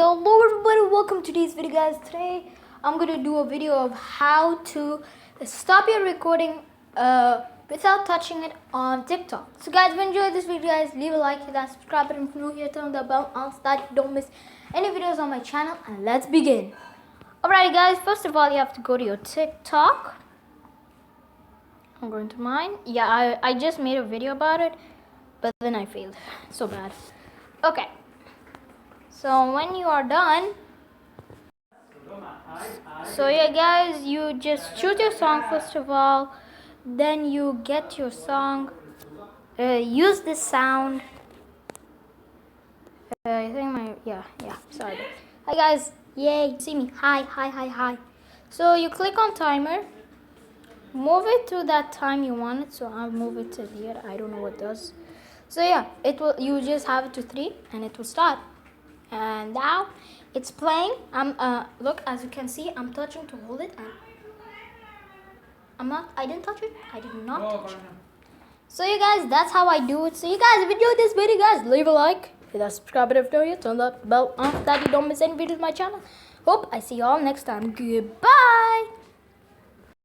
Hello everybody, welcome to today's video guys. Today I'm going to do a video of how to stop your recording without touching it on TikTok. So guys, if you enjoyed this video guys, leave a like, hit that subscribe button if you're new here, turn on the bell on so that you don't miss any videos on my channel, and let's begin. Alright guys, first of all you have to go to your TikTok. I'm going to mine. Yeah, I just made a video about it, but then I failed. So bad. Okay. So when you are done, so yeah guys, you just choose your song first of all, then you get your song, use this sound. I think sorry. Hi guys, yay, see me, hi. So you click on timer, move it to that time you want it, so I'll move it to here, I don't know what it does. So yeah, you just have it to 3 and it will start. And now it's playing. Look, as you can see, I'm touching to hold it, and I didn't touch it. I did not touch it. So you guys, that's how I do it. So you guys, if you enjoyed this video guys, leave a like, hit that subscribe button if you're new, turn the bell on so that you don't miss any videos on my channel. Hope I see you all next time. Goodbye.